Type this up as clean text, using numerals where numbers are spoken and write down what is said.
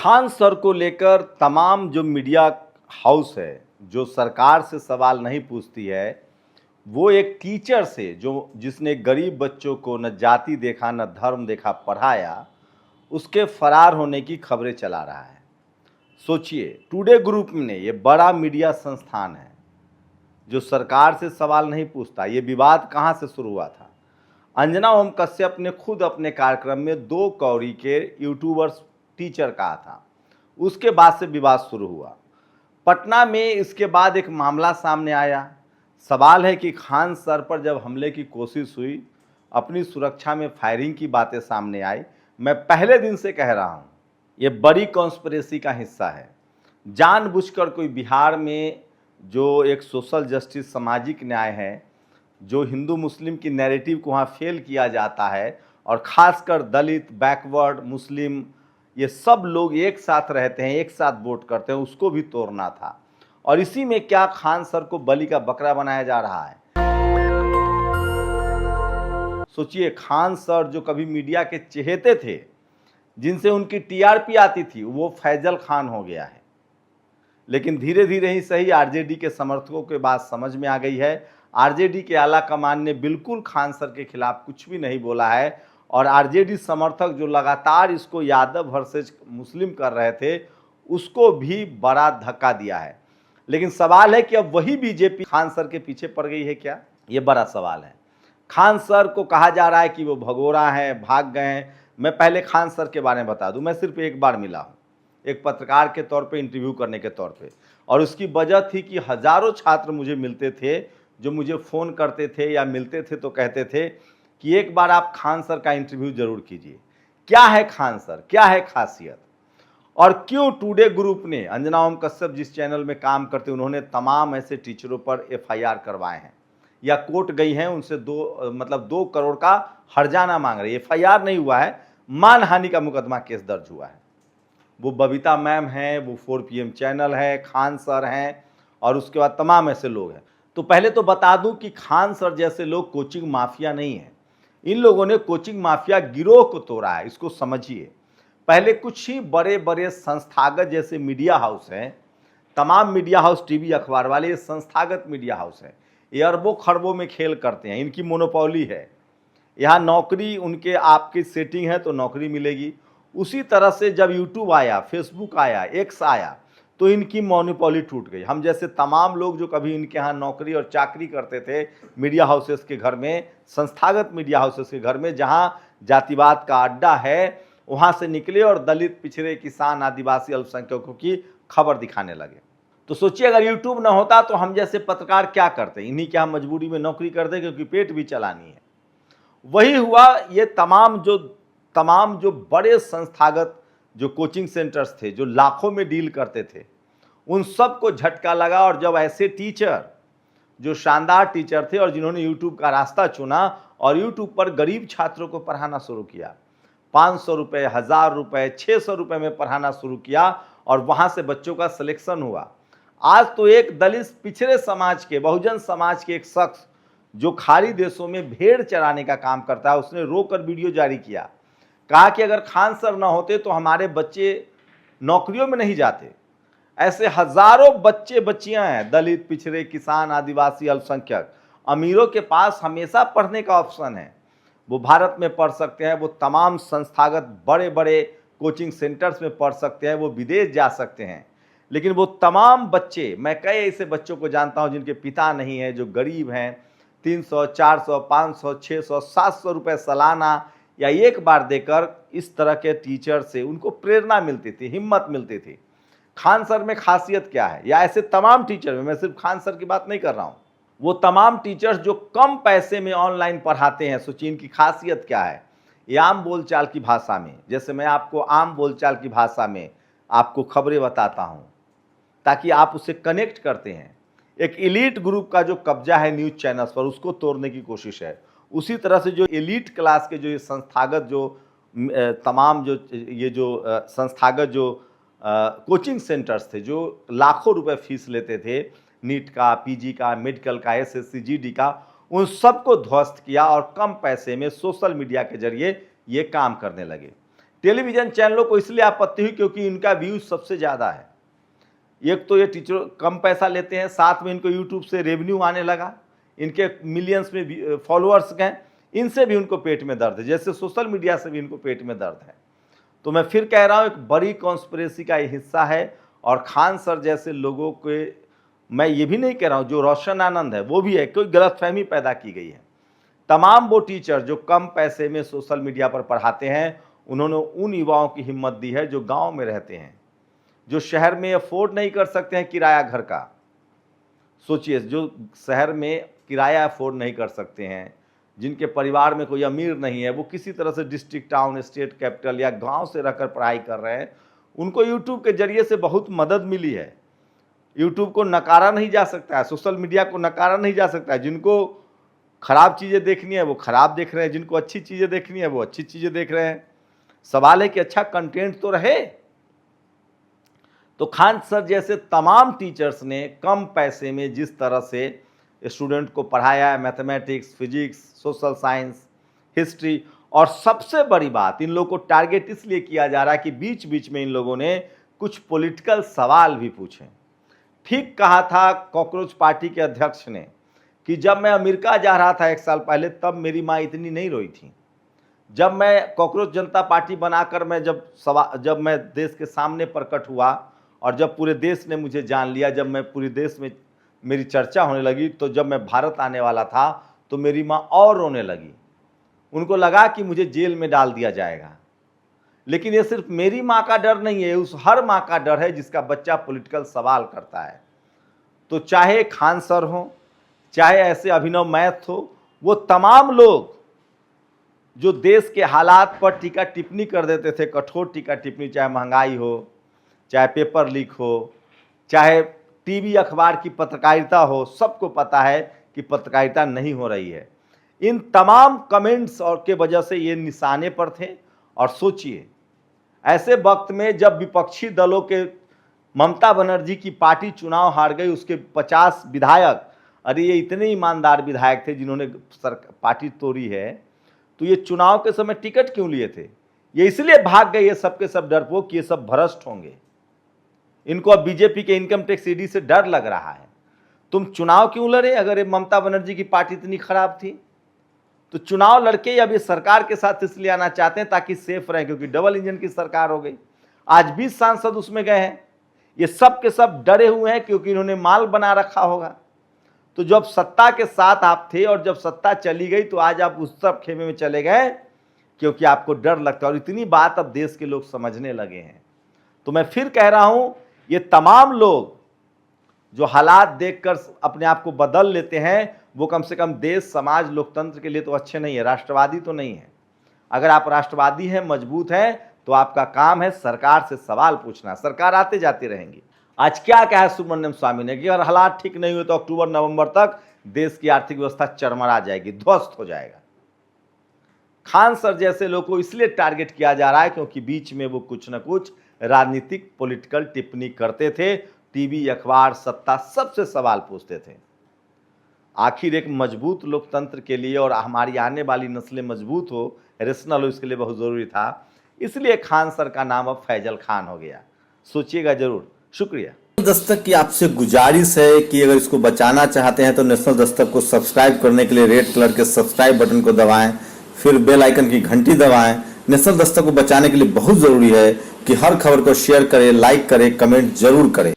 Khan sir को लेकर तमाम जो मीडिया हाउस है, जो सरकार से सवाल नहीं पूछती है, वो एक टीचर से जो जिसने गरीब बच्चों को न जाति देखा न धर्म देखा पढ़ाया, उसके फरार होने की खबरें चला रहा है। सोचिए, टुडे ग्रुप ने ये बड़ा मीडिया संस्थान है जो सरकार से सवाल नहीं पूछता। ये विवाद कहाँ से शुरू हुआ था? अंजना ओम कश्यप ने खुद अपने कार्यक्रम में 2 कौड़ी के यूट्यूबर्स टीचर कहा था। उसके बाद से विवाद शुरू हुआ। पटना में इसके बाद एक मामला सामने आया। सवाल है कि खान सर पर जब हमले की कोशिश हुई, अपनी सुरक्षा में फायरिंग की बातें सामने आई। मैं पहले दिन से कह रहा हूँ, ये बड़ी कॉन्स्पिरेसी का हिस्सा है। जानबूझकर कोई बिहार में जो एक सोशल जस्टिस, सामाजिक न्याय है, जो हिंदू मुस्लिम की नैरेटिव को वहाँ फेल किया जाता है, और ख़ासकर दलित, बैकवर्ड, मुस्लिम, ये सब लोग एक साथ रहते हैं, एक साथ वोट करते हैं, उसको भी तोड़ना था। और इसी में क्या खान सर को बलि का बकरा बनाया जा रहा है? सोचिए, खान सर जो कभी मीडिया के चहेते थे, जिनसे उनकी टीआरपी आती थी, वो फैजल खान हो गया है। लेकिन धीरे धीरे ही सही, आरजेडी के समर्थकों के बात समझ में आ गई है। आरजेडी के आला कमान ने बिल्कुल खान सर के खिलाफ कुछ भी नहीं बोला है, और आरजेडी समर्थक जो लगातार इसको यादव वर्सेस मुस्लिम कर रहे थे, उसको भी बड़ा धक्का दिया है। लेकिन सवाल है कि अब वही बीजेपी खान सर के पीछे पड़ गई है क्या? ये बड़ा सवाल है। खान सर को कहा जा रहा है कि वो भगोड़ा हैं, भाग गए हैं। मैं पहले खान सर के बारे में बता दूं, मैं सिर्फ एक बार मिला हूं, एक पत्रकार के तौर पे, इंटरव्यू करने के तौर पे, और उसकी वजह थी कि हज़ारों छात्र मुझे मिलते थे, जो मुझे फ़ोन करते थे या मिलते थे तो कहते थे कि एक बार आप खान सर का इंटरव्यू ज़रूर कीजिए। क्या है खान सर, क्या है खासियत, और क्यों टुडे ग्रुप ने, अंजना ओम कश्यप जिस चैनल में काम करते, उन्होंने तमाम ऐसे टीचरों पर एफआईआर करवाए हैं, या कोर्ट गई हैं, उनसे 2 करोड़ का हर्जाना मांग रही है। एफआईआर नहीं हुआ है, मानहानि का मुकदमा केस दर्ज हुआ है। वो बबीता मैम हैं, वो 4PM चैनल है, खान सर हैं, और उसके बाद तमाम ऐसे लोग हैं। तो पहले तो बता दूं कि खान सर जैसे लोग कोचिंग माफिया नहीं है। इन लोगों ने कोचिंग माफिया गिरोह को तोड़ा है, इसको समझिए। पहले कुछ ही बड़े बड़े संस्थागत जैसे मीडिया हाउस हैं, तमाम मीडिया हाउस, टीवी अखबार वाले, ये संस्थागत मीडिया हाउस हैं। ये अरबों खरबों में खेल करते हैं, इनकी मोनोपोली है। यहाँ नौकरी, उनके आपकी सेटिंग है तो नौकरी मिलेगी। उसी तरह से जब यूट्यूब आया, फेसबुक आया, एक्स आया, तो इनकी मोनोपोली टूट गई। हम जैसे तमाम लोग जो कभी इनके यहाँ नौकरी और चाकरी करते थे मीडिया हाउसेस के घर में, संस्थागत मीडिया हाउसेस के घर में, जहाँ जातिवाद का अड्डा है, वहाँ से निकले और दलित, पिछड़े, किसान, आदिवासी, अल्पसंख्यकों की खबर दिखाने लगे। तो सोचिए, अगर यूट्यूब ना होता तो हम जैसे पत्रकार क्या करते? इन्हीं के यहाँ मजबूरी में नौकरी करते, क्योंकि पेट भी चलानी है। वही हुआ। ये तमाम जो बड़े संस्थागत जो कोचिंग सेंटर्स थे, जो लाखों में डील करते थे, उन सब को झटका लगा। और जब ऐसे टीचर, जो शानदार टीचर थे और जिन्होंने यूट्यूब का रास्ता चुना और यूट्यूब पर गरीब छात्रों को पढ़ाना शुरू किया, 500 रुपये, 1000 रुपये, 600 रुपये में पढ़ाना शुरू किया, और वहाँ से बच्चों का सिलेक्शन हुआ। आज तो एक दलित, पिछड़े समाज के, बहुजन समाज के एक शख्स जो खाड़ी देशों में भेड़ चराने का काम करता है, उसने रोकर वीडियो जारी किया। कहा कि अगर खान सर ना होते तो हमारे बच्चे नौकरियों में नहीं जाते। ऐसे हजारों बच्चे बच्चियां हैं, दलित, पिछड़े, किसान, आदिवासी, अल्पसंख्यक। अमीरों के पास हमेशा पढ़ने का ऑप्शन है। वो भारत में पढ़ सकते हैं, वो तमाम संस्थागत बड़े बड़े कोचिंग सेंटर्स में पढ़ सकते हैं, वो विदेश जा सकते हैं। लेकिन वो तमाम बच्चे, मैं कई ऐसे बच्चों को जानता हूं जिनके पिता नहीं है, जो गरीब हैं, 300, 400, 500, 600, 700 रुपये सालाना या एक बार देकर इस तरह के टीचर से उनको प्रेरणा मिलती थी, हिम्मत मिलती थी। खान सर में खासियत क्या है, या ऐसे तमाम टीचर में, मैं सिर्फ खान सर की बात नहीं कर रहा हूँ, वो तमाम टीचर्स जो कम पैसे में ऑनलाइन पढ़ाते हैं, सोचिए इनकी खासियत क्या है। ये आम बोलचाल की भाषा में, जैसे मैं आपको आम बोलचाल की भाषा में आपको खबरें बताता हूँ ताकि आप उससे कनेक्ट करते हैं। एक एलीट ग्रुप का जो कब्जा है न्यूज़ चैनल्स पर, उसको तोड़ने की कोशिश है। उसी तरह से जो एलीट क्लास के, जो ये संस्थागत, जो तमाम जो संस्थागत जो कोचिंग सेंटर्स थे, जो लाखों रुपए फीस लेते थे, नीट का, पीजी का, मेडिकल का, एसएससी, जीडी का, उन सबको ध्वस्त किया और कम पैसे में सोशल मीडिया के जरिए ये काम करने लगे। टेलीविज़न चैनलों को इसलिए आपत्ति हुई क्योंकि इनका व्यूज सबसे ज़्यादा है। एक तो ये टीचर कम पैसा लेते हैं, साथ में इनको यूट्यूब से रेवेन्यू आने लगा, इनके मिलियंस में फॉलोअर्स गए, इनसे भी उनको पेट में दर्द है, जैसे सोशल मीडिया से भी इनको पेट में दर्द है। तो मैं फिर कह रहा हूँ, एक बड़ी कॉन्स्पिरेसी का ये हिस्सा है। और खान सर जैसे लोगों के, मैं ये भी नहीं कह रहा हूँ, जो रोशन आनंद है वो भी है, कोई गलतफहमी पैदा की गई है। तमाम वो टीचर जो कम पैसे में सोशल मीडिया पर पढ़ाते हैं, उन्होंने उन युवाओं की हिम्मत दी है जो गांव में रहते हैं, जो शहर में अफोर्ड नहीं कर सकते हैं किराया घर का। सोचिए, जो शहर में किराया अफोर्ड नहीं कर सकते हैं, जिनके परिवार में कोई अमीर नहीं है, वो किसी तरह से डिस्ट्रिक्ट, टाउन, स्टेट कैपिटल या गांव से रहकर पढ़ाई कर रहे हैं, उनको यूट्यूब के जरिए से बहुत मदद मिली है। यूट्यूब को नकारा नहीं जा सकता है, सोशल मीडिया को नकारा नहीं जा सकता है। जिनको खराब चीज़ें देखनी है वो खराब देख रहे हैं, जिनको अच्छी चीज़ें देखनी है वो अच्छी चीज़ें देख रहे हैं। सवाल है कि अच्छा कंटेंट तो रहे। तो खान सर जैसे तमाम टीचर्स ने कम पैसे में जिस तरह से स्टूडेंट को पढ़ाया है, mathematics, physics, social science, history, और सबसे बड़ी बात, इन लोगों को टारगेट इसलिए किया जा रहा है कि बीच बीच में इन लोगों ने कुछ पॉलिटिकल सवाल भी पूछे। ठीक कहा था कॉकरोच पार्टी के अध्यक्ष ने कि जब मैं अमेरिका जा रहा था 1 साल पहले, तब मेरी माँ इतनी नहीं रोई थी। जब मैं कॉकरोच जनता पार्टी बनाकर मैं जब मैं देश के सामने प्रकट हुआ और जब पूरे देश ने मुझे जान लिया, जब मैं पूरे देश में मेरी चर्चा होने लगी, तो जब मैं भारत आने वाला था तो मेरी माँ और रोने लगी। उनको लगा कि मुझे जेल में डाल दिया जाएगा। लेकिन ये सिर्फ मेरी माँ का डर नहीं है, उस हर माँ का डर है जिसका बच्चा पॉलिटिकल सवाल करता है। तो चाहे खान सर हो, चाहे ऐसे अभिनव मैथ हो, वो तमाम लोग जो देश के हालात पर टीका टिप्पणी कर देते थे, कठोर टीका टिप्पणी, चाहे महंगाई हो, चाहे पेपर लीक हो, चाहे टीवी अखबार की पत्रकारिता हो, सबको पता है कि पत्रकारिता नहीं हो रही है। इन तमाम कमेंट्स और के वजह से ये निशाने पर थे। और सोचिए, ऐसे वक्त में जब विपक्षी दलों के, ममता बनर्जी की पार्टी चुनाव हार गई, उसके 50 विधायक, अरे ये इतने ईमानदार विधायक थे जिन्होंने पार्टी तोड़ी है, तो ये चुनाव के समय टिकट क्यों लिए थे? ये इसलिए भाग गए, ये सब के सब डरपोक, ये सब भ्रष्ट होंगे। इनको अब बीजेपी के इनकम टैक्स ईडी से डर लग रहा है। तुम चुनाव क्यों लड़े अगर ये ममता बनर्जी की पार्टी इतनी खराब थी? तो चुनाव लड़के अब ये सरकार के साथ इसलिए आना चाहते हैं ताकि सेफ रहे, क्योंकि डबल इंजन की सरकार हो गई। आज 20 सांसद उसमें गए हैं, ये सब के सब डरे हुए हैं क्योंकि इन्होंने माल बना रखा होगा। तो जब सत्ता के साथ आप थे और जब सत्ता चली गई तो आज आप उस सब खेमे में चले गए क्योंकि आपको डर लगता है। और इतनी बात अब देश के लोग समझने लगे हैं। तो मैं फिर कह रहा हूं, ये तमाम लोग जो हालात देखकर अपने आप को बदल लेते हैं, वो कम से कम देश, समाज, लोकतंत्र के लिए तो अच्छे नहीं है, राष्ट्रवादी तो नहीं है। अगर आप राष्ट्रवादी हैं, मजबूत हैं, तो आपका काम है सरकार से सवाल पूछना। सरकार आते जाते रहेंगी। आज क्या कहा सुब्रमण्यम स्वामी ने कि अगर हालात ठीक नहीं हुए तो अक्टूबर नवंबर तक देश की आर्थिक व्यवस्था चरमरा जाएगी, ध्वस्त हो जाएगा। खान सर जैसे लोगों को इसलिए टारगेट किया जा रहा है क्योंकि बीच में वो कुछ न कुछ राजनीतिक, पॉलिटिकल टिप्पणी करते थे, टीवी, अखबार, सत्ता, सबसे सवाल पूछते थे। आखिर एक मजबूत लोकतंत्र के लिए और हमारी आने वाली नस्लें मजबूत हो, रेशनल हो, इसके लिए बहुत ज़रूरी था। इसलिए खान सर का नाम अब फैजल खान हो गया। सोचिएगा जरूर। शुक्रिया। दस्तक की आपसे गुजारिश है कि अगर इसको बचाना चाहते हैं तो नेशनल दस्तक को सब्सक्राइब करने के लिए रेड कलर के सब्सक्राइब बटन को दबाएं, फिर बेल आइकन की घंटी दबाएं। नेशनल दस्तक को बचाने के लिए बहुत जरूरी है कि हर खबर को शेयर करें, लाइक करें, कमेंट जरूर करें।